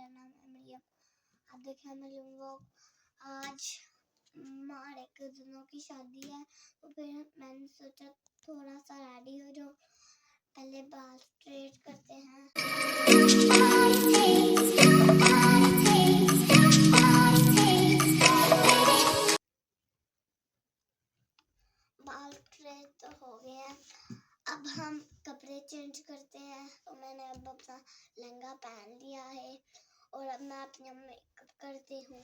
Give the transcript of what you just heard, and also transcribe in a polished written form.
मेरा नाम है मरियम। आप देखें मरियम व्लॉग। आज हमारे कज़नों की शादी है, तो फिर मैंने सोचा थोड़ा सा रेडी हो जाओ। पहले बाल स्ट्रेट करते हैं। बाल स्ट्रेट तो हो गए हैं, अब हम कपड़े चेंज करते हैं। तो मैंने अब अपना लहंगा पहन लिया है और अब मैं अपना मेकअप करती हूँ।